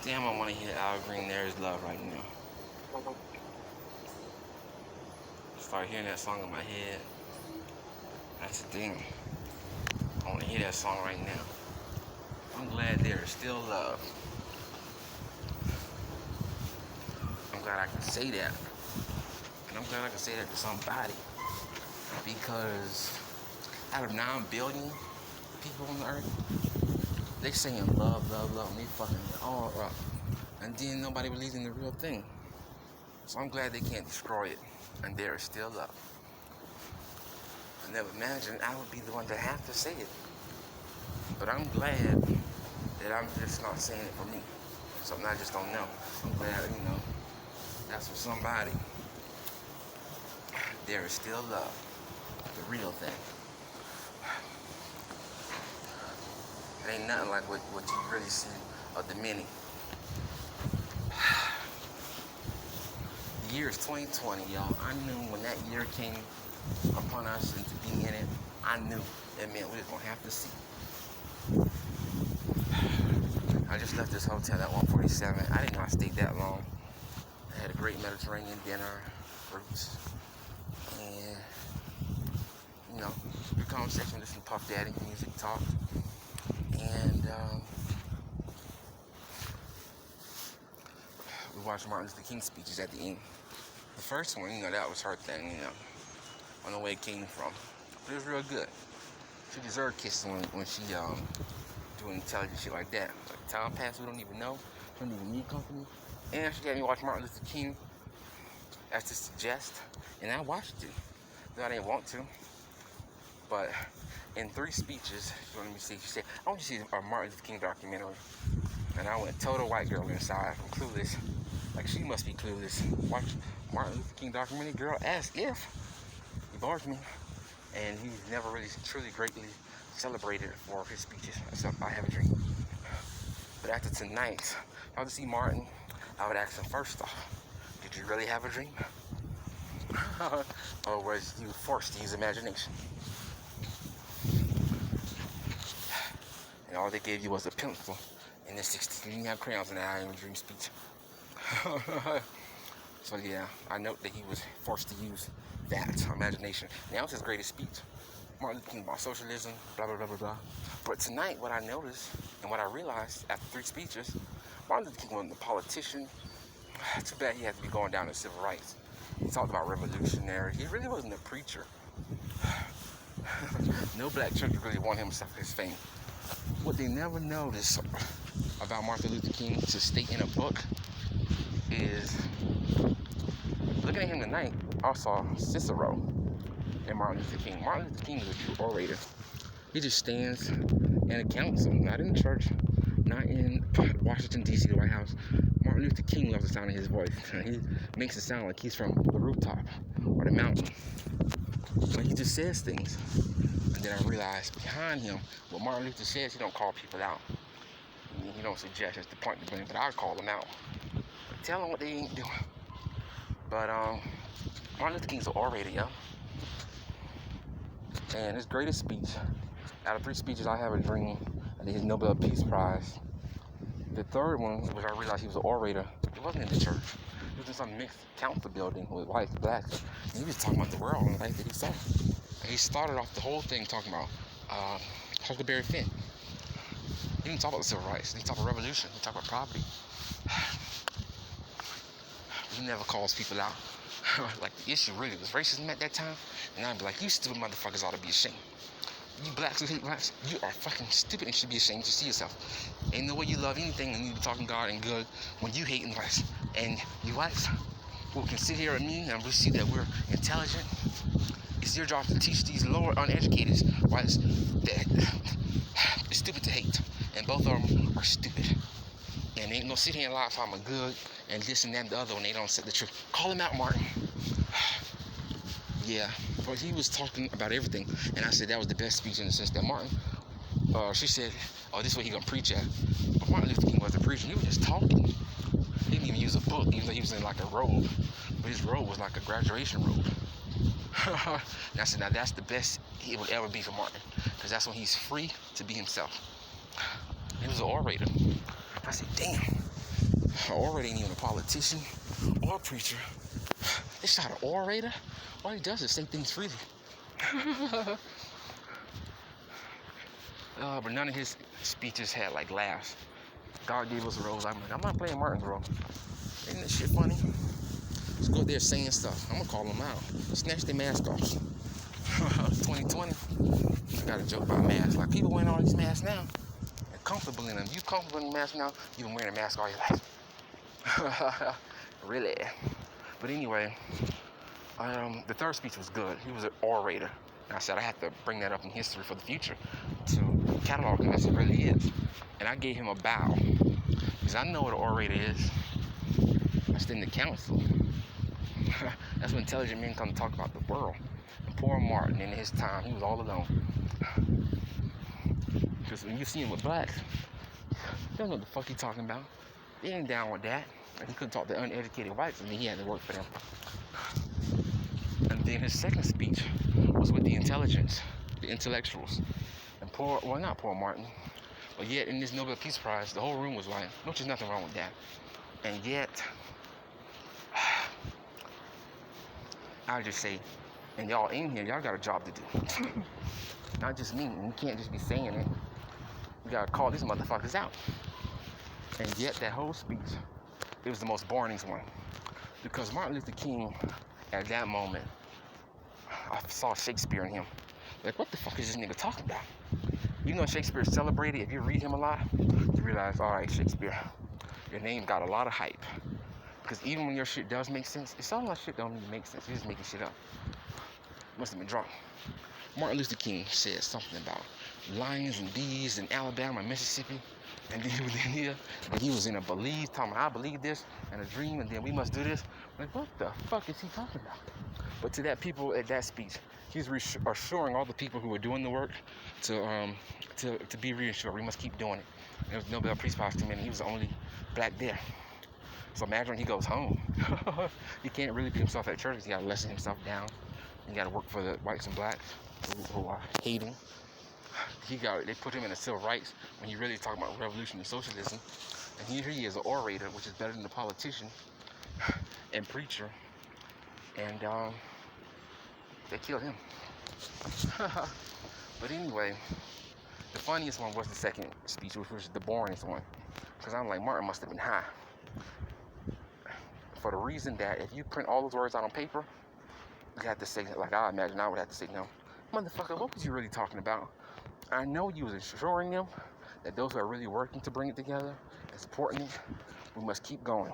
Damn, I want to hear Al Green, There Is Love right now. Start hearing that song in my head. I said, damn, I want to hear that song right now. I'm glad there is still love. I'm glad I can say that. And I'm glad I can say that to somebody. Because out of 9 billion people on the earth, they saying love, love, love, and they fucking it all up. And then nobody believes in the real thing. So I'm glad they can't destroy it. And there is still love. I never imagined I would be the one to have to say it. But I'm glad that I'm just not saying it for me. Something I just don't know. I'm glad, that's for somebody. There is still love. The real thing. It ain't nothing like what you really see of the many. The year is 2020, y'all. I knew when that year came upon us and to be in it, I knew it meant we was gonna have to see. I just left this hotel at 1:47. I didn't know I stayed that long. I had a great Mediterranean dinner, fruits, and good conversation, listen to Puff Daddy, music talk, and we watched Martin Luther King speeches at the end. The first one, that was her thing, on the way it came from. But it was real good. She deserved kisses when she doing intelligent shit like that. Like time passed, we don't even know. We don't even need company. And she had me watch Martin Luther King as to suggest, and I watched it. Though I didn't want to. But in 3 speeches, let me see, she said, I want you to see a Martin Luther King documentary. And I went total white girl inside from Clueless. Like, she must be clueless. Watch Martin Luther King documentary, girl, as if he bars me. And he's never really truly greatly celebrated for his speeches, except I Have a Dream. But after tonight, if I was to see Martin, I would ask him first off, did you really have a dream? Or was you forced to use imagination? And all they gave you was a pencil and the 60s. You didn't have crayons in that I Have a Dream speech. So yeah, I note that he was forced to use that imagination. Now it's his greatest speech. Martin Luther King about socialism, blah, blah, blah, blah, blah. But tonight, what I noticed and what I realized after 3 speeches, Martin Luther King wasn't a politician. Too bad he had to be going down to civil rights. He talked about revolutionary. He really wasn't a preacher. No black church really won himself his fame. What they never noticed about Martin Luther King to state in a book is, looking at him tonight, I saw Cicero and Martin Luther King. Martin Luther King is a true orator. He just stands in a council, not in church, not in Washington, D.C., the White House. Martin Luther King loves the sound of his voice. He makes it sound like he's from the rooftop or the mountain. But he just says things. And then I realized behind him, what Martin Luther says, he don't call people out. He don't suggest it's the point to blame, but I call them out. Tell them what they ain't doing. But Martin Luther King's an orator, yo. And his greatest speech, out of 3 speeches, I Have a Dream, and his Nobel Peace Prize. The third one, which I realized he was an orator, it wasn't in the church. It was in some mixed council building with whites and blacks. And he was talking about the world and the life that he saw. And he started off the whole thing talking about Huckleberry Finn. He didn't talk about civil rights. He didn't talk about revolution. He talked about property. He never calls people out. Like, the issue really was racism at that time. And I'd be like, you stupid motherfuckers ought to be ashamed. You blacks who hate blacks, you are fucking stupid and should be ashamed to see yourself. Ain't no way you love anything and you be talking God and good when you hating blacks. And you whites who can sit here with me and we see that we're intelligent. It's your job to teach these lower uneducated whites that it's stupid to hate. And both of them are stupid. And they ain't no sit here and lie if I'm a good and this and that and the other when they don't say the truth. Call him out, Martin. Yeah, but he was talking about everything. And I said that was the best speech in the sense that Martin, she said, oh, this is what he gonna preach at. But Martin Luther King wasn't preaching, he was just talking. He didn't even use a book, even though he was in like a robe. But his robe was like a graduation robe. And I said, now that's the best it would ever be for Martin. Because that's when he's free to be himself. He was an orator. I said, damn. An orator ain't even a politician or a preacher. It's not an orator. All he does is say things freely. But none of his speeches had like laughs. God gave us a rose. I'm like, I'm not playing Martin, bro. Ain't that shit funny? Just go there saying stuff. I'm gonna call them out. Snatch their mask off. 2020. I got a joke about masks. Like, people wearing all these masks now. They're comfortable in them. You comfortable in the mask now? You've been wearing a mask all your life. Really? But anyway, the third speech was good. He was an orator. And I said I have to bring that up in history for the future to catalog him as he really is. And I gave him a bow. Because I know what an orator is. I stood in the council. That's when intelligent men come to talk about the world. And poor Martin, in his time, he was all alone. Because when you see him with blacks, he don't know what the fuck he talking about. They ain't down with that. And he couldn't talk to uneducated whites, and then he had to work for them. And then his second speech was with the intelligence, the intellectuals. And not poor Martin, but yet in this Nobel Peace Prize, the whole room was white, which is nothing wrong with that. And yet, I'll just say, and y'all in here, y'all got a job to do. Not just me. You can't just be saying it. You gotta call these motherfuckers out. And yet, that whole speech, it was the most boring one. Because Martin Luther King, at that moment, I saw Shakespeare in him. Like, what the fuck is this nigga talking about? You know Shakespeare is celebrated. If you read him a lot, you realize, all right, Shakespeare, your name got a lot of hype. Because even when your shit does make sense, it's all that shit don't even make sense. You're just making shit up. Must have been drunk. Martin Luther King said something about lions and bees in Alabama and Mississippi. And then he was in here, and he was in a belief, talking about, I believe this, and a dream, and then we must do this. Like, what the fuck is he talking about? But to that people at that speech, he's assuring all the people who were doing the work to be reassured. We must keep doing it. There was Nobel Peace Prize team, and he was the only black there. So imagine when he goes home. He can't really be himself at church. He got to lessen himself down. He got to work for the whites and blacks who are hating. They put him in the civil rights when he really talking about revolution and socialism. And here he is, an orator, which is better than a politician and preacher. And they killed him. But anyway, the funniest one was the second speech, which was the boringest one. Because I'm like, Martin must have been high. For the reason that if you print all those words out on paper, you have to say, like I imagine I would have to say, no, motherfucker, what was you really talking about? I know you was assuring them that those who are really working to bring it together and supporting it, we must keep going.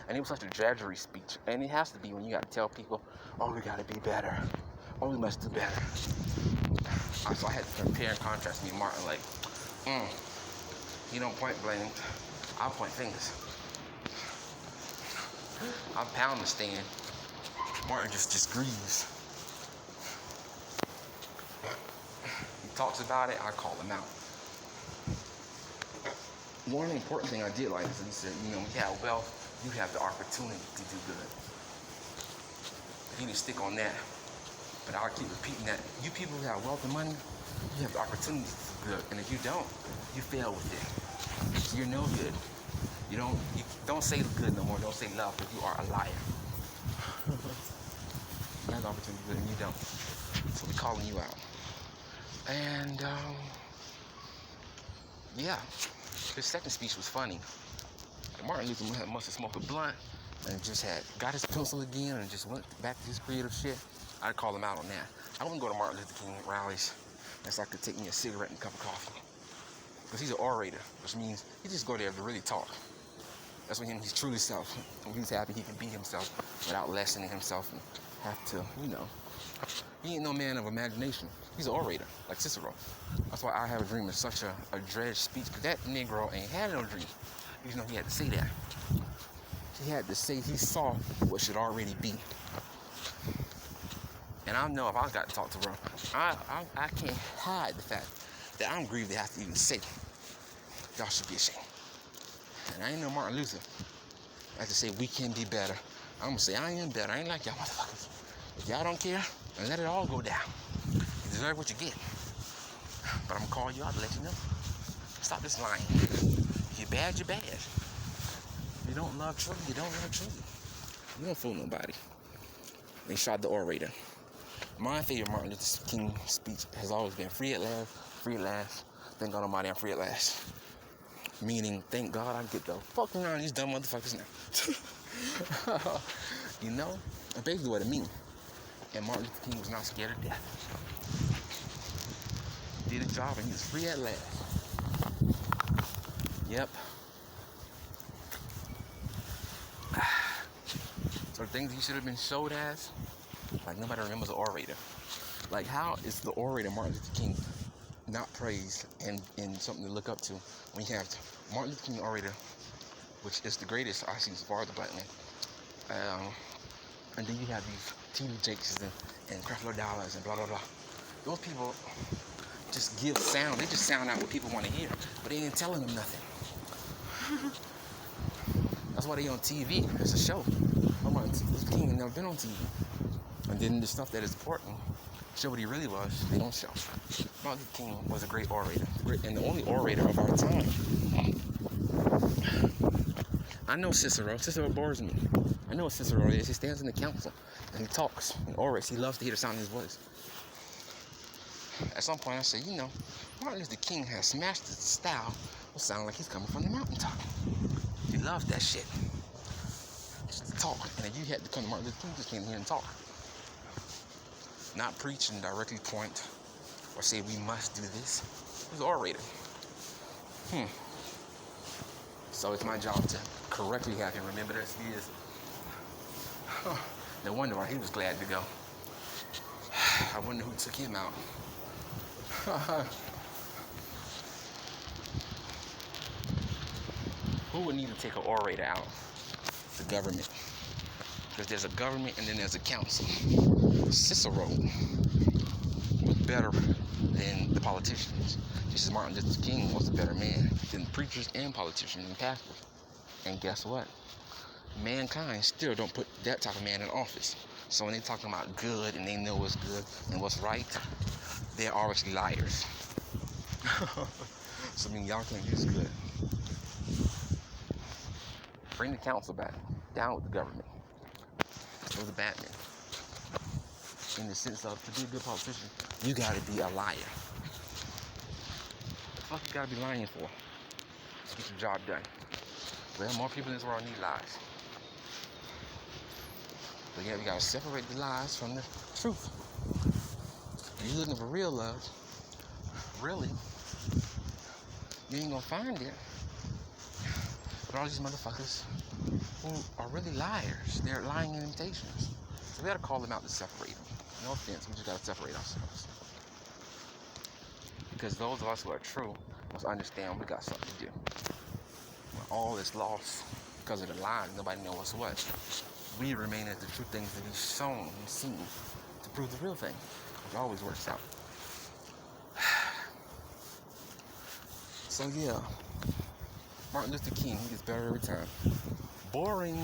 And it was such a drudgery speech. And it has to be when you got to tell people, oh, we got to be better. Oh, we must do better. So I had to compare and contrast me and Martin, like, you don't point blame, I'll point fingers. I pound the stand. Martin just grieves. He talks about it, I call him out. One important thing I did like is he said, when you have wealth, you have the opportunity to do good. He didn't stick on that, but I'll keep repeating that. You people who have wealth and money, you have the opportunity to do good. And if you don't, you fail with it. So you're no good. You don't say good no more. Don't say love, because you are a liar. You have the opportunity to do good and you don't. So we're calling you out. And yeah, his second speech was funny. Martin Luther must have smoked a blunt and just got his pencil again and just went back to his creative shit. I'd call him out on that. I wouldn't go to Martin Luther King rallies unless I could take me a cigarette and a cup of coffee. Because he's an orator, which means he just go there to really talk. That's when he's truly self. When he's happy, he can be himself without lessening himself and have to, He ain't no man of imagination. He's an orator, like Cicero. That's why I Have a Dream is such a dredge speech, because that Negro ain't had no dream. He had to say that. He had to say he saw what should already be. And I know if I got to talk to her, I can't hide the fact that I'm grieved to have to even say, y'all should be ashamed. And I ain't no Martin Luther. I have to say we can be better. I'm going to say I am better. I ain't like y'all motherfuckers. If y'all don't care, then let it all go down. You deserve what you get. But I'm going to call you out to let you know. Stop this lying. If you're bad, you're bad. You don't love truth, you don't love truth. You don't fool nobody. They shot the orator. My favorite Martin Luther King speech has always been free at last, free at last. Thank God Almighty I'm free at last. Meaning, thank God I get the fuck around these dumb motherfuckers now. You know? That's basically what it means. And Martin Luther King was not scared of death. He did his job and he was free at last. Yep. So the things he should have been showed as, like nobody remembers the orator. Like how is the orator Martin Luther King not praised and something to look up to when you have Martin Luther King orator, which is the greatest I see so far the black man. And then you have these T.D. Jakes and Creflo Dollars and blah blah blah. Those people just give sound. They just sound out what people want to hear, but they ain't telling them nothing. That's why they on TV. It's a show. Martin Luther King had never been on TV. And then the stuff that is important, show what he really was, they don't show. Martin Luther King was a great orator, and the only orator of our time. I know Cicero. Cicero bores me. I know what Cicero is. He stands in the council and he talks and orates. He loves to hear the sound of his voice. At some point I said, Martin Luther King has smashed the style. It sounds like he's coming from the mountaintop. He loves that shit. Just to talk. And if you had to come to Martin Luther King, just came here and talk. Not preach and directly point or say we must do this. He's an orator. So it's my job to correctly have him remember that he is. No wonder why he was glad to go. I wonder who took him out. Who would need to take an orator out? The government. Because there's a government and then there's a council. Cicero was better than the politicians. Just as Martin Luther King was a better man than preachers and politicians and pastors. And guess what? Mankind still don't put that type of man in office. So when they're talking about good and they know what's good and what's right, they're obviously liars. So I mean, y'all can't use good. Bring the council back. Down with the government. Or the Batman. In the sense of, to be a good politician, you gotta be a liar. What the fuck you gotta be lying for? To get your job done. Well, more people in this world need lies. But yeah, we gotta separate the lies from the truth. If you're looking for real love, really, you ain't gonna find it. But all these motherfuckers who are really liars, they're lying imitations. So we gotta call them out to separate them. No offense, we just gotta separate ourselves. Because those of us who are true must understand we got something to do. When all is lost because of the lies, nobody knows what's what. We remain as the true things to be shown and seen to prove the real thing, which always works out. So yeah, Martin Luther King, he gets better every time. Boring.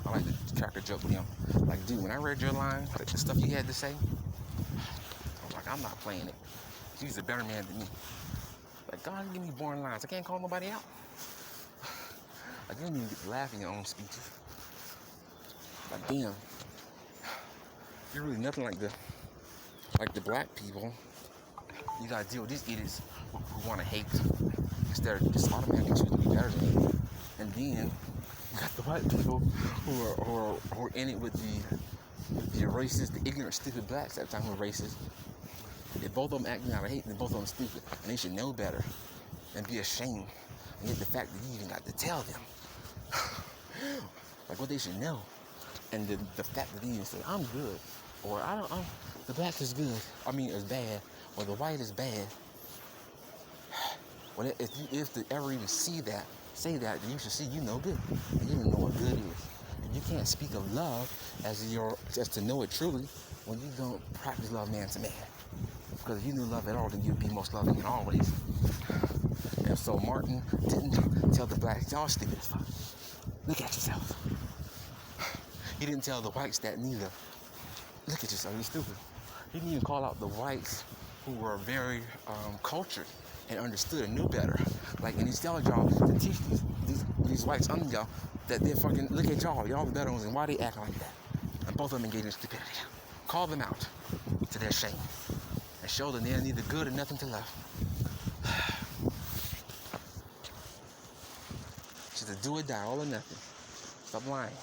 I like to crack a joke with him. Like, dude, when I read your line, like the stuff you had to say, I was like, I'm not playing it. He's a better man than me. Like, God, give me boring lines. I can't call nobody out. Like, you don't even get to laugh in your own speeches. Like, damn. You're really nothing like the black people. You gotta deal with these idiots who want to hate instead of just automatically choosing to be better than you. And then you got the white people who are in it with the racist, the ignorant, stupid blacks at the time who are racist. They both of them acting out of hate, and both of them stupid, and they should know better and be ashamed. And yet the fact that you even got to tell them, like what they should know, and the fact that they even say I'm good, or the black is good, is bad, or the white is bad. Well, if they ever even say that, then you should see you know good, and you don't know what good is. And you can't speak of love as to know it truly when you don't practice love man to man. Because if you knew love at all, then you'd be most loving in all ways. And so Martin didn't tell the blacks, y'all stupid as fuck. Look at yourself. He didn't tell the whites that neither. Look at yourself, you're stupid. He didn't even call out the whites who were very cultured and understood and knew better. Like, and it's y'all job to teach these whites under y'all that they're fucking, look at y'all the better ones, and why they acting like that. And both of them engage in stupidity. Call them out to their shame and show them they're neither good or nothing to love. Just a do or die, all or nothing. Stop lying.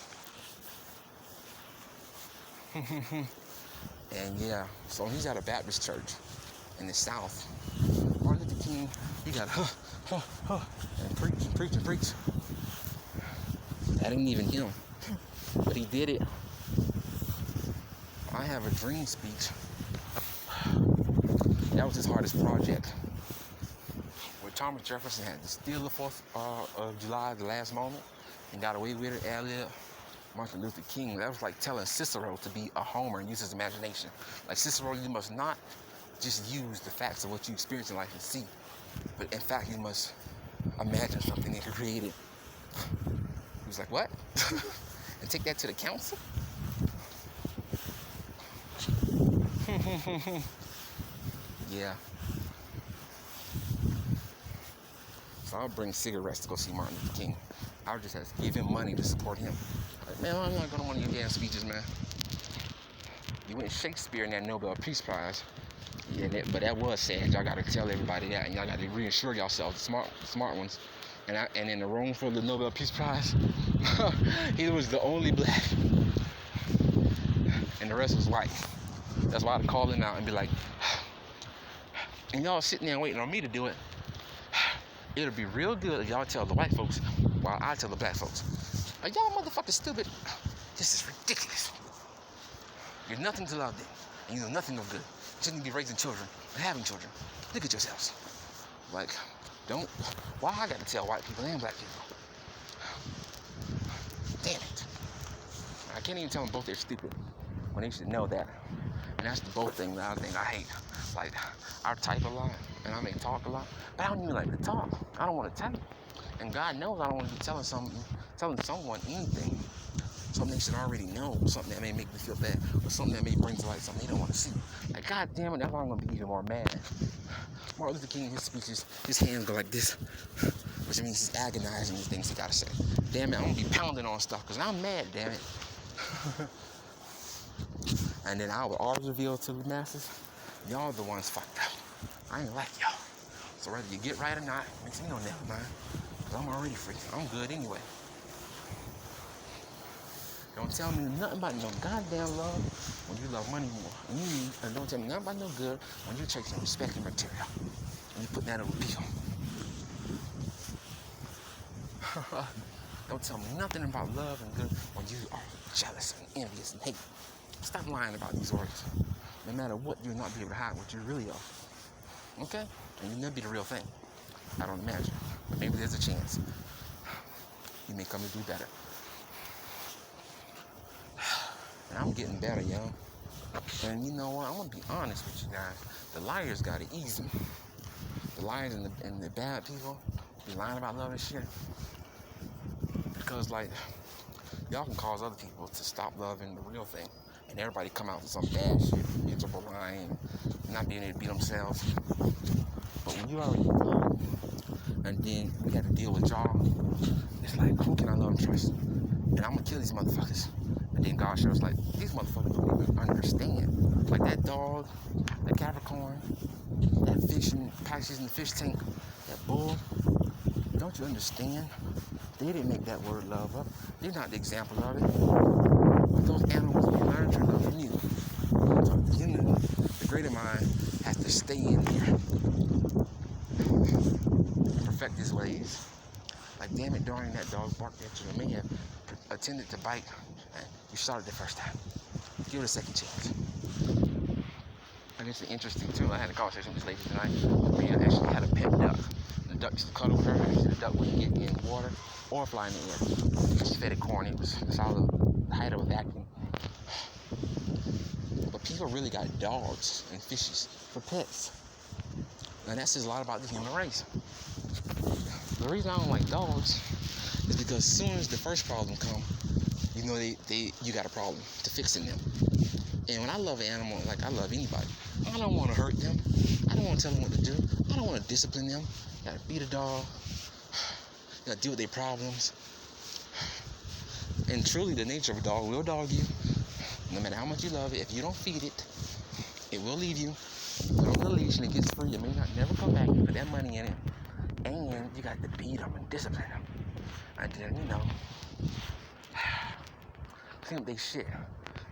And yeah, so he's at a Baptist church in the South. Martin Luther King, he got and preach. That ain't even him, but he did it. I Have a Dream speech. That was his hardest project. Where Thomas Jefferson had to steal the 4th of July at the last moment and got away with it, ad-lib. Martin Luther King, that was like telling Cicero to be a homer and use his imagination. Like, Cicero, you must not just use the facts of what you experience in life and see, but in fact, you must imagine something that you created. He was like, what? And take that to the council? Yeah. So I'll bring cigarettes to go see Martin Luther King. I'll just have to give him money to support him. Like, man, I'm not going to one of your damn speeches, man. You went Shakespeare in that Nobel Peace Prize. Yeah, but that was sad. Y'all got to tell everybody that, and y'all got to reassure yourselves, smart ones. And in the room for the Nobel Peace Prize, he was the only black, and the rest was white. That's why I'd call him out and be like, and y'all sitting there waiting on me to do it. It'll be real good if y'all tell the white folks while I tell the black folks. Like, y'all motherfuckers stupid. This is ridiculous. You're nothing to love them, and you know nothing of good. You shouldn't be raising children or having children. Look at yourselves. Like, don't. Why I got to tell white people and black people? Damn it. I can't even tell them both they're stupid when they should know that. And that's the both thing that I hate. Like, I type a lot and I may talk a lot, but I don't even like to talk. I don't want to type. And God knows I don't want to be telling someone anything. Something they should already know, something that may make me feel bad, or something that may bring to light something they don't want to see. Like, God damn it, that's why I'm going to be even more mad. Martin Luther King, his speeches, his hands go like this, which means he's agonizing the things he got to say. Damn it, I'm going to be pounding on stuff, because I'm mad, damn it. And then I will always reveal to the masses, y'all the ones fucked up. I ain't like y'all. So whether you get right or not, makes me no never mind. Because I'm already free. I'm good anyway. Don't tell me nothing about no goddamn love when you love money more. And don't tell me nothing about no good when you're chasing respect and material. And you put that over people. Don't tell me nothing about love and good when you are jealous and envious and hate. Stop lying about these words. No matter what, you'll not be able to hide what you really are. Okay? And you'll never be the real thing. I don't imagine. But maybe there's a chance. You may come to do better. And I'm getting better, yo. And you know what? I'm going to be honest with you guys. The liars got it easy. The liars and the bad people be lying about love and shit. Because, like, y'all can cause other people to stop loving the real thing. And everybody come out with some bad shit, miserable lying, not being able to be themselves. But when you already love, and then we got to deal with y'all, it's like, who can I love and trust? And I'm going to kill these motherfuckers. And then God shows, like, these motherfuckers don't even understand. Like that dog, that Capricorn, that fish in Pisces in the fish tank, that bull. Don't you understand? They didn't make that word love up. They're not the example of it. But those animals will learn to love from you. So the greater mind has to stay in there. Perfect his ways. Like, damn it, Dorian, that dog barked at you. It may have attempted to bite. And you shot it the first time. Give it a second chance. And it's interesting, too. I had a conversation with this lady tonight. Maria actually had a pet duck. The duck used to cuddle with her. The duck wouldn't get in the water or fly in the air. She fed it corn. It was solid, the height of a vacuum. But people really got dogs and fishes for pets. And that says a lot about the human race. The reason I don't like dogs is because as soon as the first problem comes, you know you got a problem to fixing them. And when I love an animal, like I love anybody, I don't want to hurt them. I don't want to tell them what to do. I don't want to discipline them. You gotta beat a dog. You gotta deal with their problems. And truly, the nature of a dog will dog you. No matter how much you love it, if you don't feed it, it will leave you. Put on the leash and it gets free. It may not never come back. You put that money in it. And you got to beat them and discipline them. And then, clean up their shit.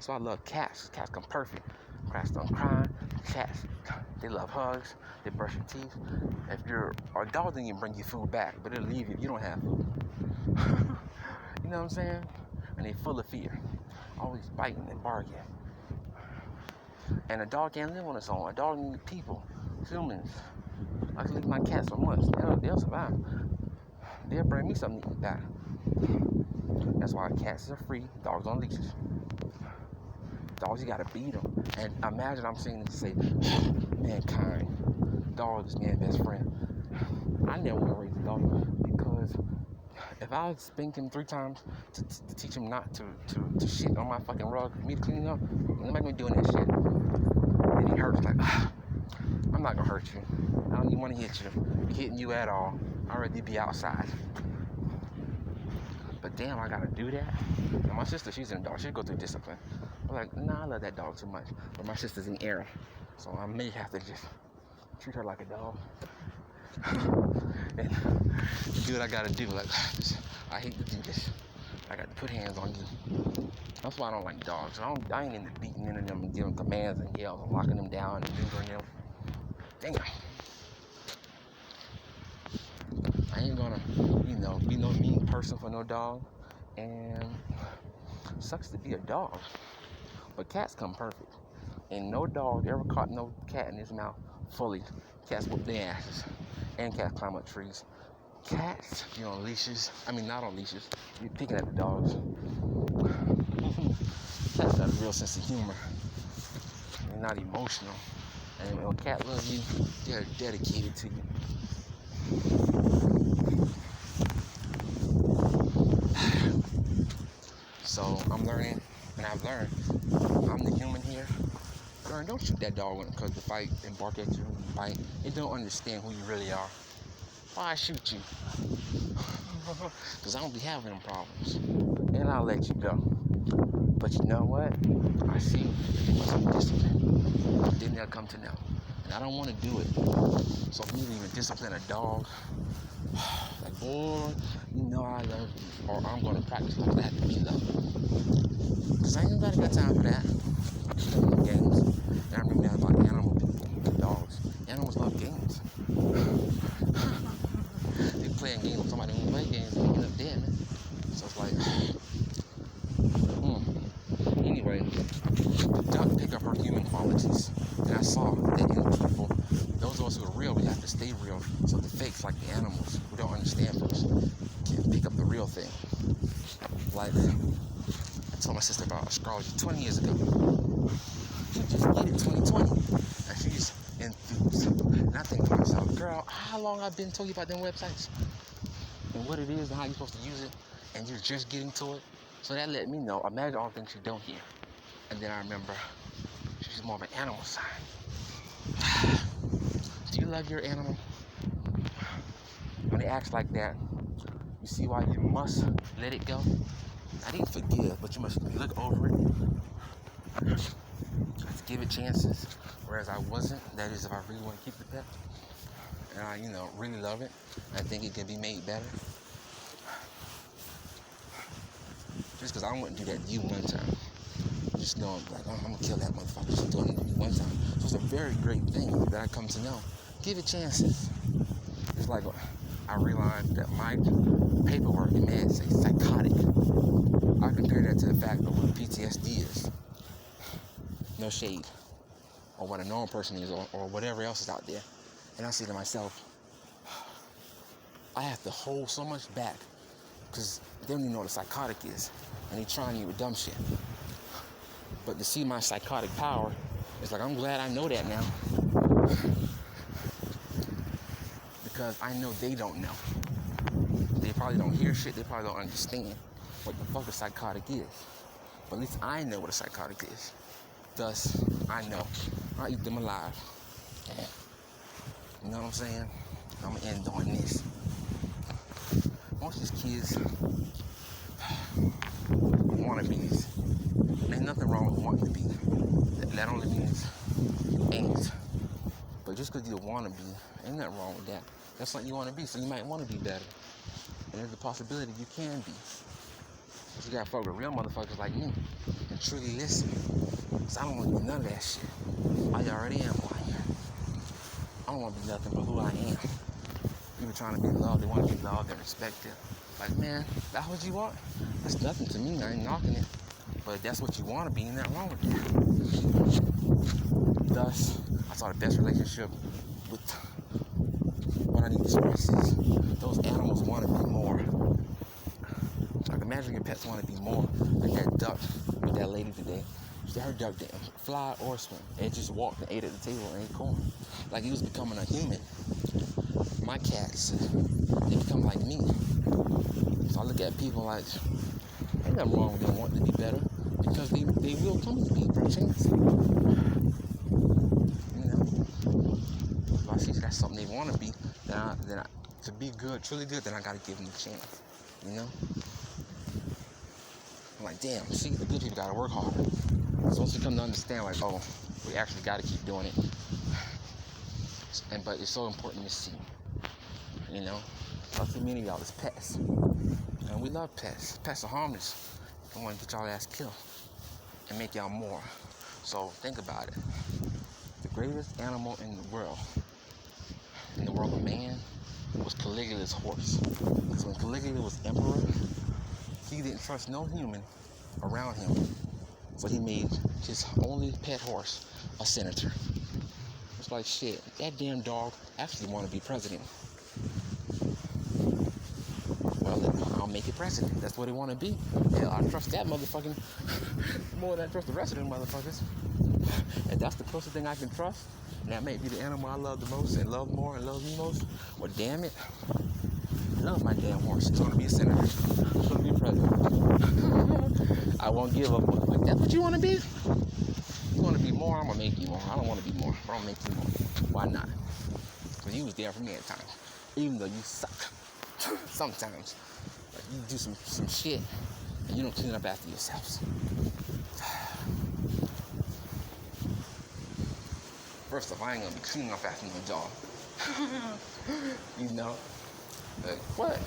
So I love cats. Cats come perfect. Cats don't cry. Cats, they love hugs. They brush your teeth. If you're a dog, then you bring you food back, but it'll leave you if you don't have food. You know what I'm saying? And they full of fear. Always biting and barking. And a dog can't live on its own. A dog needs people, humans. I can leave my cats for months. They'll survive. They'll bring me something to eat back. That's why cats are free. Dogs on leashes. Dogs, you gotta beat them. And imagine I'm saying this to say, mankind, dog is man's best friend. I never want to raise a dog because if I spank him 3 times to teach him not to shit on my fucking rug for me to clean it up, I'm not gonna be doing that shit. Then he hurts like, I'm not gonna hurt you. I don't even want to hit you. Hitting you at all. I'd rather be outside. But damn, I gotta do that. And my sister, she's in a dog. She'll go through discipline. I'm like, nah, I love that dog too much. But my sister's in error. So I may have to just treat her like a dog. And do what I gotta do. Like, I hate to do this. I got to put hands on you. That's why I don't like dogs. I ain't into beating into them and giving commands and yells and locking them down and neutering them. Damn. I ain't gonna, be no mean person for no dog. And it sucks to be a dog. But cats come perfect. And no dog ever caught no cat in his mouth fully. Cats whoop their asses. And cats climb up trees. Cats, on leashes. Not on leashes. You're picking at the dogs. Cats got a real sense of humor. They're not emotional. And when a cat loves you, they're dedicated to you. So I'm learning, and I've learned, I'm the human here. Learn, don't shoot that dog when it comes to fight and bark at you and bite. It don't understand who you really are. Why shoot you? Because I don't be having them problems. And I'll let you go. But you know what? I see you must be disciplined. Then they'll come to know. And I don't want to do it. So for me to even discipline a dog, like, boy, I love you. Or I'm going to practice like that to be loved. Because ain't nobody got time for that. Games. And I remember that about animal people and dogs. Animals love games. They playing games with somebody who play games and end up dead, man. So it's like, Anyway, the duck pick up her human qualities. And I saw that in people, those of us who are real, we have to stay real. So the fakes, like the animals who don't understand us, can pick up the real thing. Like, I told my sister about astrology 20 years ago. She just get it 2020. And she's enthused. And I think to myself, girl, how long I've been telling you about them websites? And what it is and how you're supposed to use it. And you're just getting to it. So that let me know. Imagine all the things you don't hear. And then I remember, she's more of an animal sign. Do you love your animal? When they act like that, you see why you must let it go? I didn't forgive, but you must look over it. Let's give it chances. Whereas I wasn't. That is, if I really want to keep the pet. And I, really love it. I think it can be made better. Just because I wouldn't do that to you one time. Just know, like, I'm going to kill that motherfucker. Just doing it to me one time. So it's a very great thing that I come to know. Give it chances. It's like I realized that my paperwork, it may say psychotic. I compare that to the fact of what PTSD is. No shade. Or what a normal person is, or whatever else is out there. And I say to myself, I have to hold so much back because they don't even know what a psychotic is. And they trying you with dumb shit. But to see my psychotic power, it's like, I'm glad I know that now. Because I know they don't know. They probably don't hear shit. They probably don't understand what the fuck a psychotic is. But at least I know what a psychotic is. Thus, I know. I eat them alive. You know what I'm saying? I'm gonna end on this. Most of these kids wannabes. Ain't nothing wrong with wanting to be. That only means ain't. But just because you want to be, ain't nothing wrong with that. That's something you want to be, so you might want to be better. And there's a possibility you can be. But you gotta fuck with real motherfuckers like me and truly listen. Cause I don't want to be none of that shit. I already am who I am. I don't want to be nothing but who I am. People trying to be loved, they want to be loved and respected. Like, man, that's what you want? That's nothing to me, I ain't knocking it. But if that's what you want to be, ain't nothing wrong with that. Thus, I saw the best relationship with what I need to express is those animals want to be more. Like, imagine your pets want to be more. Like that duck with that lady today. Her duck didn't fly or swim. It just walked and ate at the table and ate corn. Like he was becoming a human. My cats, they become like me. So I look at people like, ain't nothing wrong with them wanting to be better. Because they will come to be for a chance. You know? If I see that's something they want to be, then to be good, truly good, then I gotta give them a chance. You know? I'm like, damn, see, the good people gotta work harder. So once you come to understand, like, oh, we actually gotta keep doing it. But it's so important to see. You know? Lucky many of y'all is pets. And we love pets. Pets are harmless. I want to get y'all ass killed and make y'all more. So think about it. The greatest animal in the world of man, was Caligula's horse. Because when Caligula was emperor, he didn't trust no human around him. So he made his only pet horse a senator. It's like, shit, that damn dog actually want to be president. Well, I'll make it president. That's what they want to be. Hell, I trust that motherfucking more than I trust the rest of them motherfuckers. And that's the closest thing I can trust. And that may be the animal I love the most and love more and love me most. Well, damn it. I love my damn horse. It's going to be a senator. It's going to be president. I won't give up. Like, that's what you want to be? You want to be more? I'm going to make you more. I don't want to be more, but I'm going to make you more. Why not? Because you was there for me at times. Even though you suck. Sometimes. Like, you do some shit and you don't clean up after yourselves. First off, I ain't gonna be cleaning up after no dog. You know? Like, what?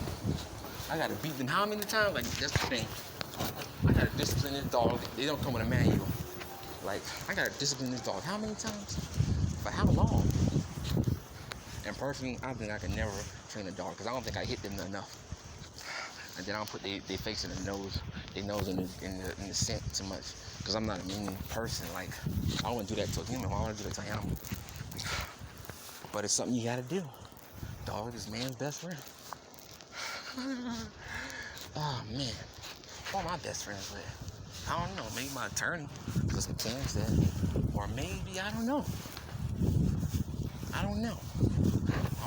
I gotta beat them how many times? Like, that's the thing. I gotta discipline this dog. They don't come with a manual. Like, I gotta discipline this dog how many times? For how long? And personally, I think I can never train a dog because I don't think I hit them enough. And then I'll put their face in their nose in the scent too much. Because I'm not a mean person. Like, I don't want to do that to a human. Why would I do that to an animal? But it's something you gotta do. Dog is man's best friend. Oh, man. Who am my best friends with? I don't know. Maybe my attorney. Because McCann said. Or maybe, I don't know.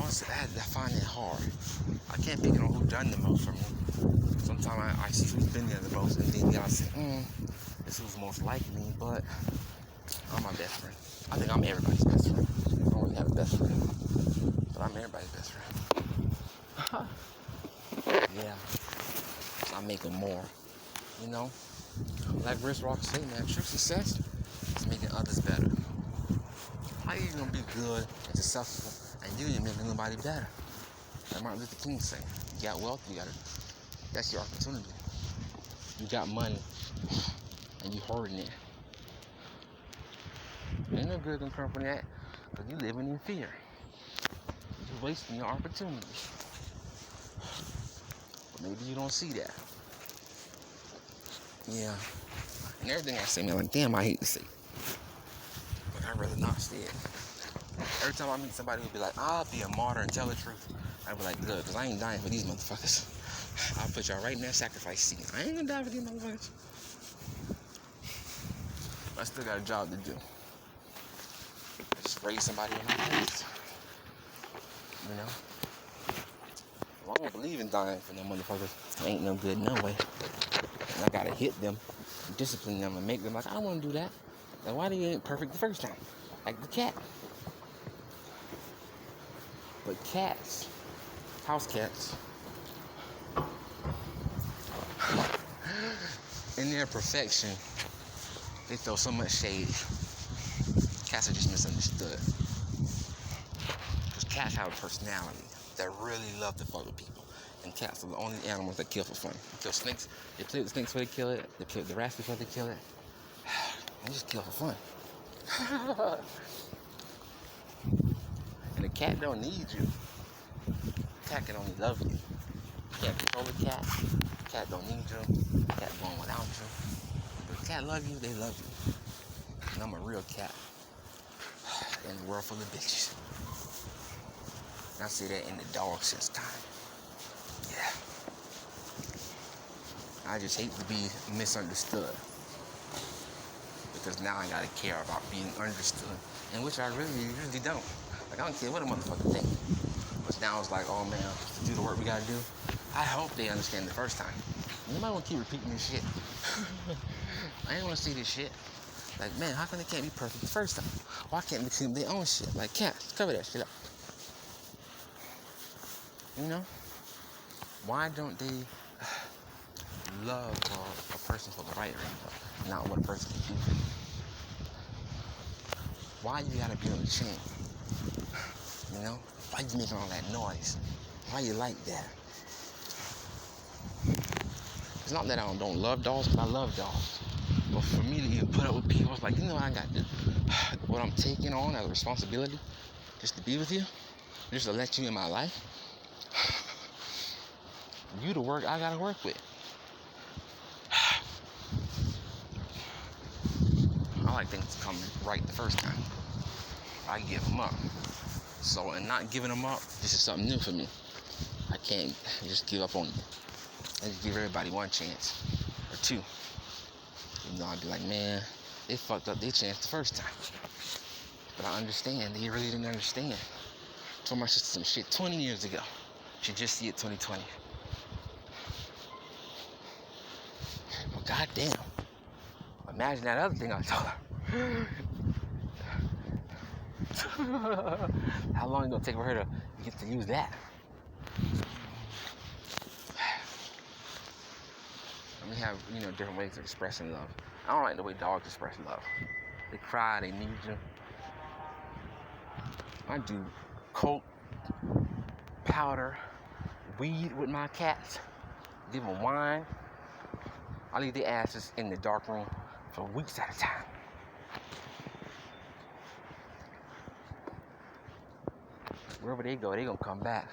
Honestly, I find it hard. I can't pick on who done the most for me. Sometimes I see who's been there the most, and then y'all say, this who's most like me, but I'm my best friend. I think I'm everybody's best friend. I don't really have a best friend, but I'm everybody's best friend. Yeah, so I make them more, you know? Like Chris Rock said, man, true success is making others better. How you gonna be good and successful and you ain't making nobody better? Like Martin Luther King said, you got wealth, that's your opportunity. You got money and you hoarding it. Ain't no good gonna come from that because you living in fear. You're wasting your opportunity. But maybe you don't see that. Yeah. And everything I say, man, like, damn, I hate to say it. But I'd rather not say it. Every time I meet somebody who'll be like, I'll be a martyr and tell the truth, I'll be like, good, because I ain't dying for these motherfuckers. I'll put y'all right in that sacrifice scene. I ain't gonna die for these motherfuckers. But I still got a job to do. Just raise somebody in my place. You know? Well, I don't believe in dying for no motherfuckers. Ain't no good no way. And I gotta hit them, and discipline them, and make them like, I don't wanna do that. Like, why they ain't perfect the first time? Like the cat. But cats, house cats, in their perfection, they throw so much shade. Cats are just misunderstood. Because cats have a personality that really love to fuck with people. And cats are the only animals that kill for fun. They kill snakes. They play with the snakes before they kill it. They play with the rats before they kill it. They just kill for fun. And the cat don't need you. The cat can only love you. You can't control the cat. The cat don't need you. The cat going without you. But the cat love you, they love you. And I'm a real cat. In a world full of bitches. And I say that in the dog sense time. Yeah. I just hate to be misunderstood. Because now I gotta care about being understood. And which I really don't. Like, I don't care what a motherfucker think. But now it's like, oh man, to do the work we gotta do, I hope they understand the first time. You might want to keep repeating this shit. I ain't want to see this shit. Like, man, how come they can't be perfect the first time? Why can't they keep their own shit? Like, cats, cover that shit up. You know? Why don't they love a person for the right reason, not what a person can do? Why you gotta be on the chain? You know? Why you making all that noise? Why you like that? It's not that I don't love dogs, because I love dogs. But for me to even put up with people, it's like, you know, I got this, what I'm taking on as a responsibility, just to be with you, just to let you in my life. You the work I gotta work with. I like things to come right the first time. I give them up. So in not giving them up, this is something new for me. I can't just give up on you. I just give everybody one chance or two. You know, I'd be like, man, they fucked up their chance the first time. But I understand. They really didn't understand. I told my sister some shit 20 years ago. She just see it 2020. Well, goddamn. Imagine that other thing I told her. How long is it gonna take for her to get to use that? And we have, you know, different ways of expressing love. I don't like the way dogs express love. They cry, they need you. I do coke, powder, weed with my cats. Give them wine. I leave their asses in the dark room for weeks at a time. Wherever they go, they gonna come back.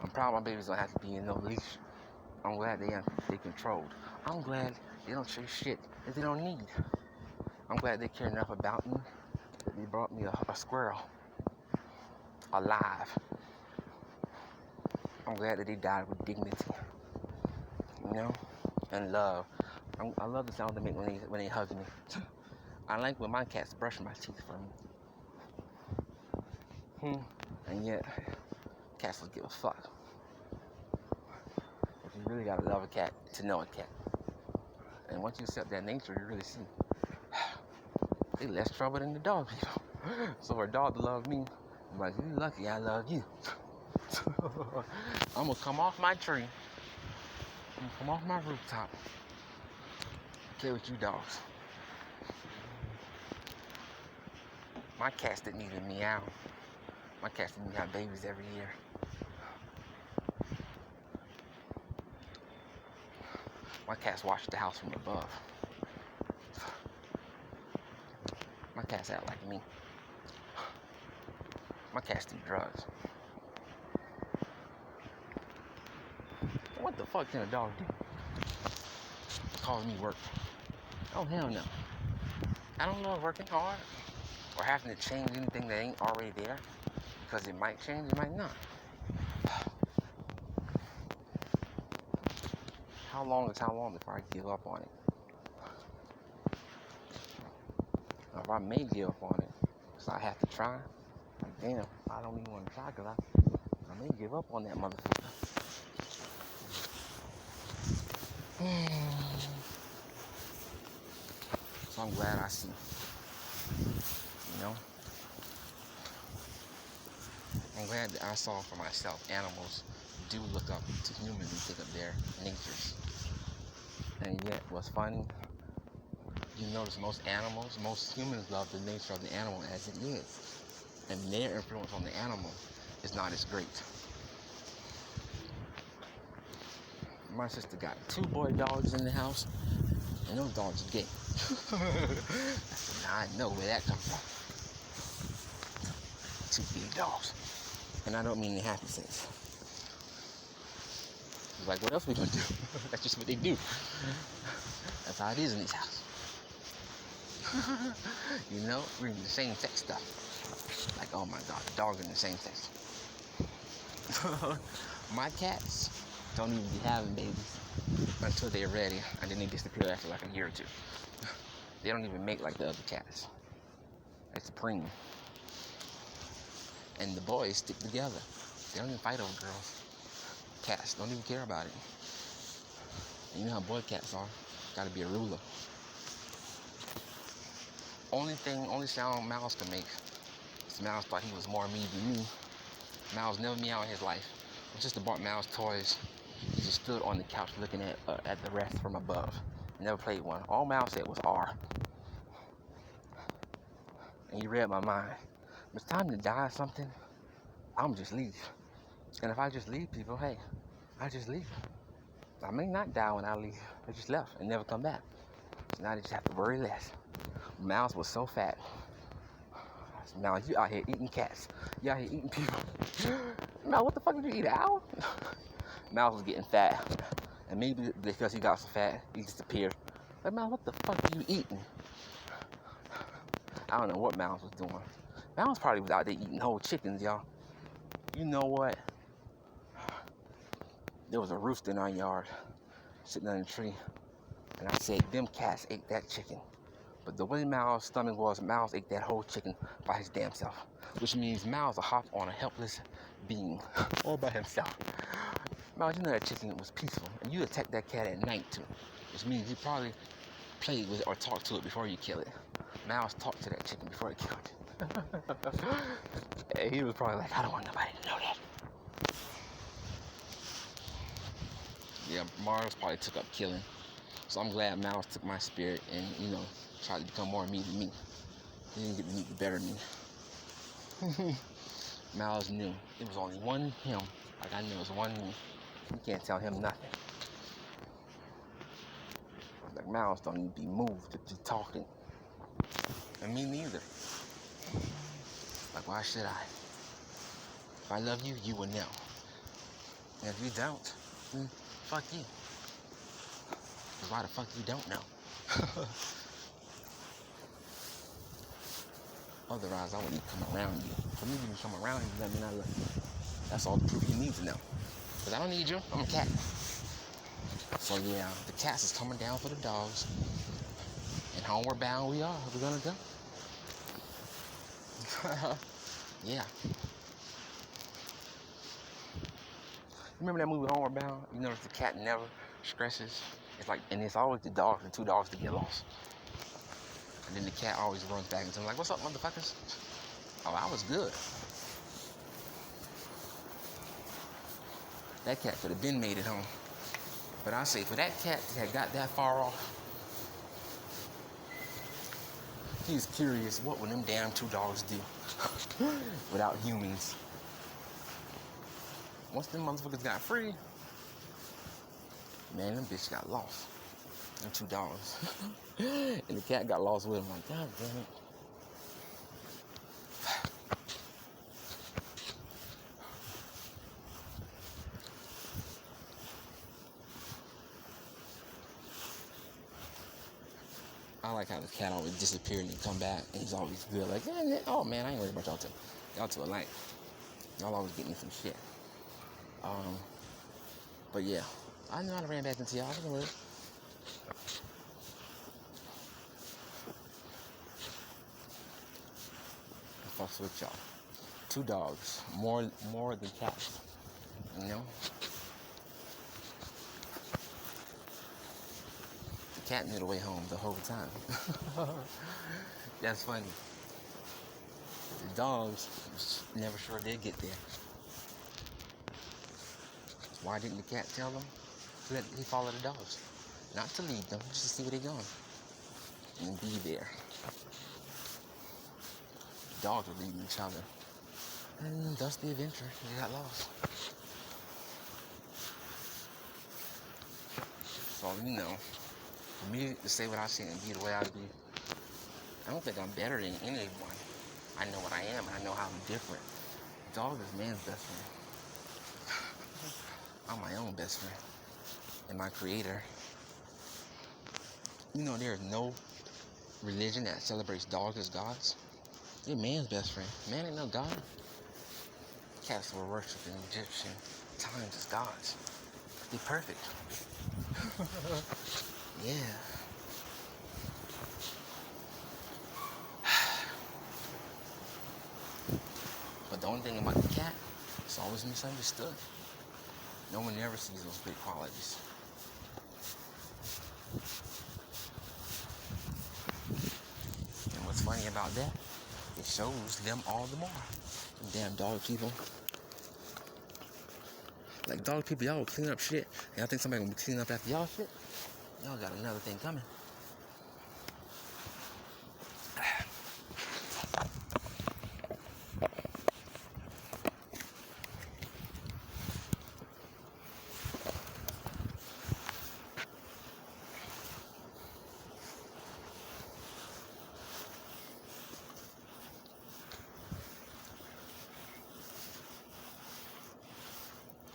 I'm proud my babies don't have to be in no leash. I'm glad they controlled. I'm glad they don't chase shit that they don't need. I'm glad they care enough about me that they brought me a squirrel alive. I'm glad that they died with dignity, you know, and love. I love the sound they make when they hug me. I like when my cats brush my teeth for me. And yet, cats don't give a fuck. But you really gotta love a cat to know a cat. And once you accept that nature, you really see they less trouble than the dog people. So for a dog to love me, I'm like, you lucky I love you. I'm gonna come off my tree. I'm gonna come off my rooftop. Play with you dogs. My cats didn't even meow. My cats didn't have babies every year. My cats watch the house from above. My cats act like me. My cats do drugs. What the fuck can a dog do? Cause me work. Oh, hell no. I don't love working hard or having to change anything that ain't already there, because it might change, it might not. How long is how long before I give up on it? Or if I may give up on it, so I have to try. Like, damn, I don't even want to try, because I may give up on that motherfucker. So I'm glad I see. You know? I'm glad that I saw for myself animals do look up to humans and pick up their natures. And yet, what's funny, you notice most humans love the nature of the animal as it is. And their influence on the animal is not as great. My sister got 2 boy dogs in the house, and those dogs are gay. I know where that comes from. 2 big dogs. And I don't mean the happy sense. Like, what else we gonna do? That's just what they do. That's how it is in this house. You know, we're in the same sex stuff. Like, oh my god, the dogs are in the same sex. My cats don't even be having babies until they're ready, and then they disappear after like a year or 2. They don't even mate like the other cats. It's preem. And the boys stick together. They don't even fight over girls. Cats don't even care about it. And you know how boy cats are. Gotta be a ruler. Only sound Mouse can make is Mouse thought he was more me than me. Mouse never meowed in his life. When sister bought Mouse toys, he just stood on the couch looking at the rest from above. Never played one. All Mouse said was R. And he read my mind. When it's time to die or something, I'm just leave. And if I just leave people, hey, I just leave. I may not die when I leave. I just left and never come back. So now they just have to worry less. Mouse was so fat. Now you out here eating cats. You out here eating people. Mouse, what the fuck did you eat, an owl? Mouse was getting fat. And maybe because he got so fat, he disappeared. Like, Mouse, what the fuck are you eating? I don't know what Mouse was doing. Mouse probably was out there eating whole chickens, y'all. You know what? There was a rooster in our yard, sitting on a tree. And I said, them cats ate that chicken. But the way Mal's stomach was, Miles ate that whole chicken by his damn self. Which means Miles will hop on a helpless being all by himself. Miles, you know that chicken was peaceful. And you attack that cat at night too. Which means you probably played with it or talked to it before you kill it. Miles talked to that chicken before he killed it. And he was probably like, I don't want nobody to know that. Yeah, Mars probably took up killing. So I'm glad Miles took my spirit and, tried to become more me than me. He didn't get to meet the better me. Miles knew. It was only one him. Like I knew it was one me. You can't tell him nothing. Like Miles don't need to be moved to be talking. And me neither. Like why should I? If I love you, you will know. And if you don't, then fuck you. Because why the fuck you don't know? Otherwise, I wouldn't even come around you. For me to come around you, that means I love you. That's all the proof you need to know. Because I don't need you. I'm a cat. So yeah, the cats is coming down for the dogs. And homeward bound we are. We're gonna go. Yeah. Remember that movie Homeward Bound? You notice the cat never stresses. It's like, and it's always the 2 dogs that get lost. And then the cat always runs back into them like, what's up, motherfuckers? Oh, I was good. That cat could have been made it home. But I say, for that cat that had got that far off, he's curious, what would them damn 2 dogs do without humans? Once them motherfuckers got free, man, them bitch got lost. Them 2 dogs. And the cat got lost with him. Like, God damn it. I like how the cat always disappears and come back, and he's always good. Like, yeah, oh man, I ain't worried about y'all two. Y'all two alike. Y'all always getting some shit. But yeah, I know I ran back into y'all. I don't worry. I fucks with y'all. 2 dogs, more than cats. You know. The cat knew the way home the whole time. That's funny. The dogs never sure did get there. Why didn't the cat tell them? He followed the dogs. Not to lead them, just to see where they're going. And be there. The dogs were leading each other. And thus the adventure, they got lost. So, for me to say what I see and be the way I be, I don't think I'm better than anyone. I know what I am, and I know how I'm different. Dog is man's best friend. I'm my own best friend. And my creator. There is no religion that celebrates dogs as gods. They're man's best friend. Man ain't no god. Cats were worshipped in Egyptian times as gods. They're perfect. Yeah. But the only thing about the cat, it's always misunderstood. No one ever sees those great qualities. And what's funny about that, it shows them all the more. Them damn dog people. Like dog people, y'all will clean up shit. And y'all think somebody gonna be cleaning up after y'all shit? Y'all got another thing coming.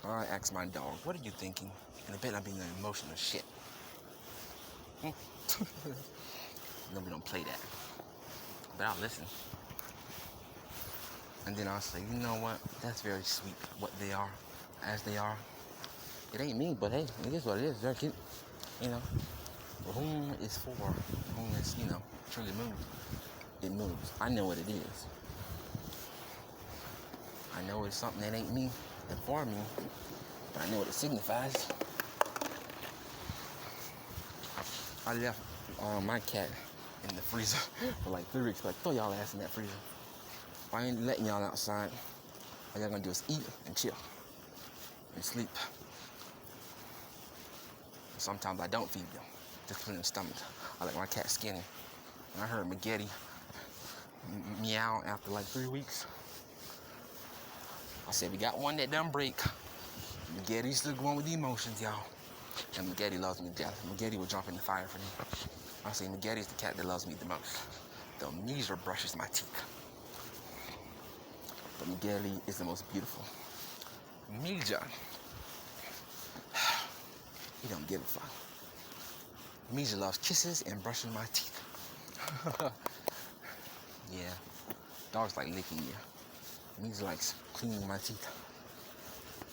I asked my dog, what are you thinking? And I bet I'm being an emotional shit. No, we don't play that. But I'll listen. And then I'll say, you know what? That's very sweet, what they are, as they are. It ain't me, but hey, it is what it is. They're cute, For whom it's for, whom it's, truly moves. It moves. I know what it is. I know it's something that ain't me and for me, but I know what it signifies. I left my cat in the freezer for like 3 weeks. Like, throw y'all ass in that freezer. I ain't letting y'all outside. All y'all gonna do is eat and chill and sleep. Sometimes I don't feed them, just put in the stomach. I let my cat skinny. And I heard Maggette meow after like 3 weeks. I said, we got one that done break. Maggette's the one with the emotions, y'all. And Maggette loves me to death. Maggette will jump in the fire for me. I say Maggette's the cat that loves me the most. The Measure brushes my teeth. But Maggette is the most beautiful. Measure, he don't give a fuck. Measure loves kisses and brushing my teeth. Yeah, dogs like licking you. Measure likes cleaning my teeth.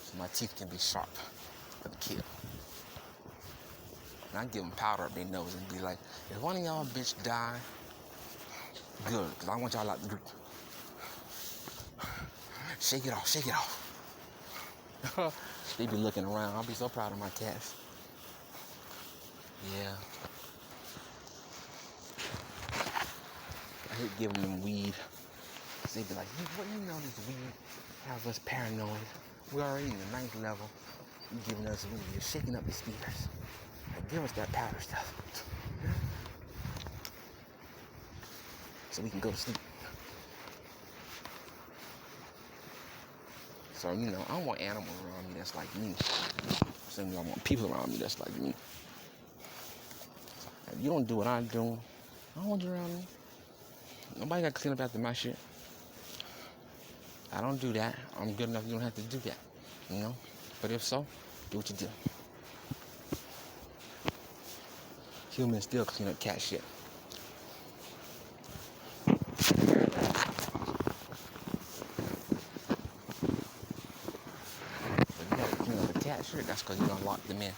So my teeth can be sharp for the kill. And I give them powder up their nose and be like, if one of y'all bitch die, good, because I want y'all out the group. Shake it off, shake it off. They be looking around. I'll be so proud of my cats. Yeah. I hate giving them weed. They be like, this weed has us paranoid. We're already in the 9th level. You giving us weed. You're shaking up the speakers. Like, give us that powder stuff. So we can go to sleep. So, I don't want animals around me that's like me. So, I want people around me that's like me. If you don't do what I do, I don't want you around me. Nobody got to clean up after my shit. I don't do that. I'm good enough. You don't have to do that. But if so, do what you do. Humans still clean up cat shit. If you gotta clean up the cat shit, that's because you done locked them in.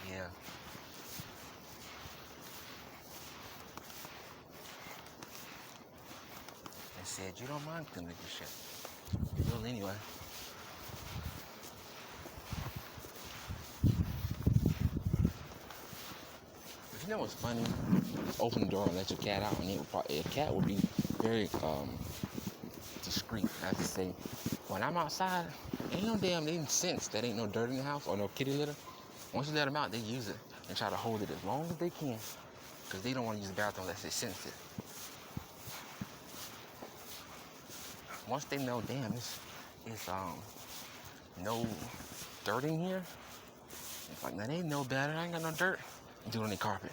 Yeah. They said you don't mind cleaning your shit. You will anyway. You know what's funny? Open the door and let your cat out, and a cat would be very discreet, I have to say. When I'm outside, ain't no damn they sense that ain't no dirt in the house or no kitty litter. Once you let them out, they use it and try to hold it as long as they can, because they don't want to use the bathroom unless they sense it. Once they know, damn, it's no dirt in here. It's like, now they know better. I ain't got no dirt. Do it on the carpet.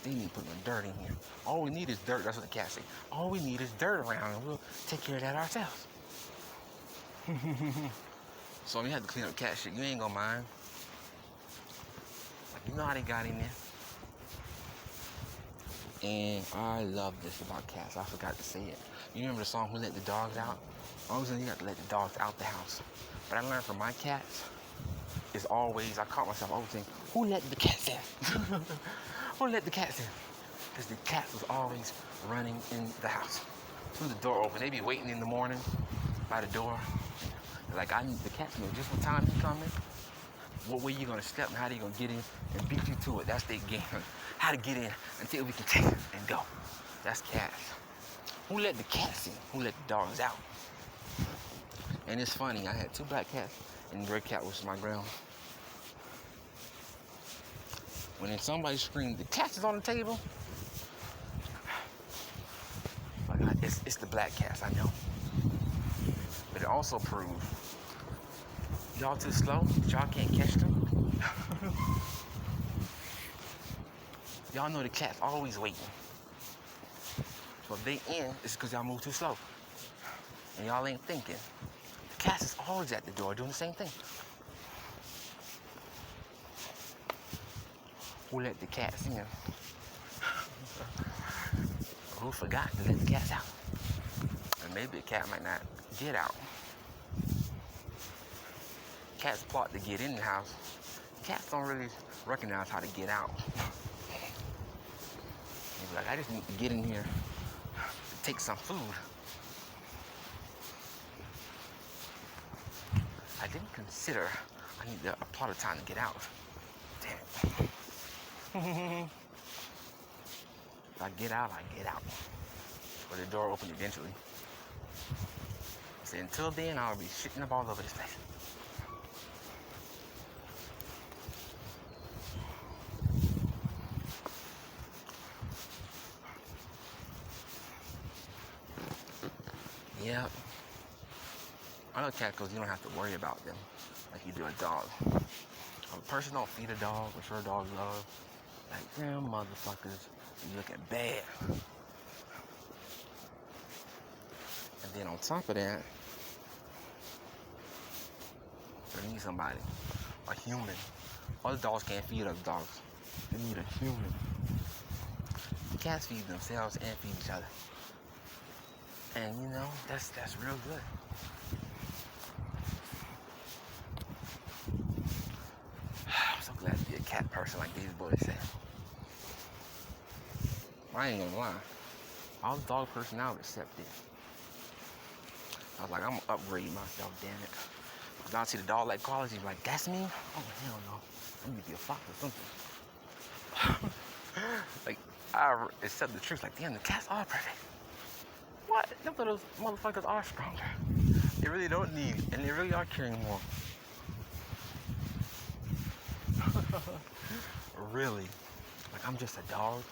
They need to put no dirt in here. All we need is dirt. That's what the cat say. All we need is dirt around, and we'll take care of that ourselves. So when you have to clean up cat shit, you ain't gonna mind. Like, you know how they got in there. And I love this about cats. I forgot to say it. You remember the song, Who Let the Dogs Out? Always you got to let the dogs out the house. But I learned from my cats, is always, I caught myself always saying, who let the cats in? Who let the cats in? Because the cats was always running in the house. Through the door open. They be waiting in the morning by the door. Like, I need the cats know just what time you coming, what way you gonna step, and how they gonna get in and beat you to it. That's their game. How to get in until we can take it and go. That's cats. Who let the cats in? Who let the dogs out? And it's funny, I had 2 black cats and the red cat was my grandma. When somebody screamed, the cat is on the table, like, it's the black cats, I know. But it also proved, y'all too slow, y'all can't catch them. Y'all know the cat's always waiting. So if they in, it's because y'all move too slow. And y'all ain't thinking. The cat is always at the door doing the same thing. Who let the cats in? Who forgot to let the cats out? And maybe the cat might not get out. Cats plot to get in the house. Cats don't really recognize how to get out. They be like, I just need to get in here to take some food. I didn't consider I need a plot of time to get out. Damn it. If I get out, I get out. But the door opened eventually. So until then, I'll be shitting up all over this place. Yep. I know cat because you don't have to worry about them like you do a dog. If a person don't feed a dog, which her dog love, like, damn motherfuckers, you looking bad. And then on top of that, they need somebody, a human. Other dogs can't feed other dogs. They need a human. Cats feed themselves and feed each other. And you know, that's real good. I'm so glad to be a cat person like these boys say. I ain't gonna lie. I was a dog person, now accept it. I was like, I'm gonna upgrade myself, damn it. Cause I see the dog like quality, like, that's me? Oh hell no. I need to be a fox or something. Like, I accept the truth, like, damn, the cats are perfect. What? Look at those motherfuckers are stronger. They really don't need, and they really are caring more. Really. Like, I'm just a dog.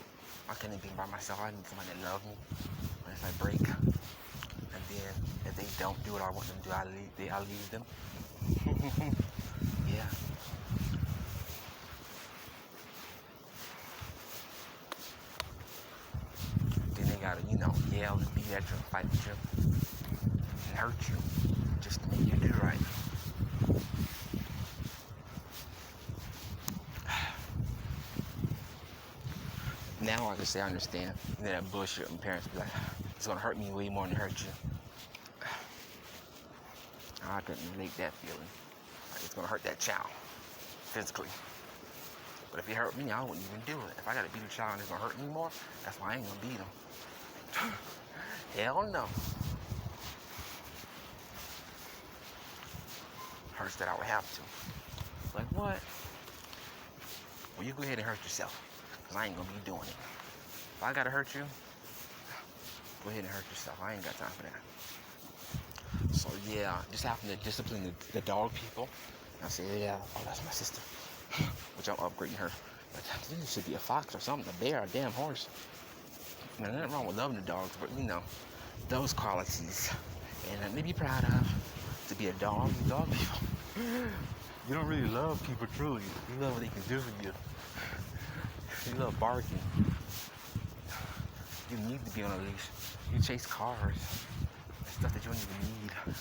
I can't even be by myself. I need somebody that loves me. Unless I break. And then, if they don't do what I want them to do, I leave them. Yeah. Then they gotta, yell and beat at you and fight with you. And hurt you. Just to make you do right. Now I can say I understand. That bullshit when parents be like, it's gonna hurt me way more than it hurt you. I couldn't relate that feeling. Like, it's gonna hurt that child physically. But if it hurt me, I wouldn't even do it. If I gotta beat a child and it's gonna hurt me more, that's why I ain't gonna beat him. Hell no. hurts that I would have to. Like, what? Well, you go ahead and hurt yourself, because I ain't going to be doing it. If I got to hurt you, go ahead and hurt yourself. I ain't got time for that. So, yeah, just having to discipline the dog people. I say, yeah, oh, that's my sister. Which I'm upgrading her. Like, this should be a fox or something, a bear, a damn horse. Now, nothing wrong with loving the dogs, but, you know, those qualities. And to be proud of, to be a dog people. You don't really love people truly. You love what they can do for you. You love barking. You need to be on a leash. You chase cars. Stuff that you don't even need.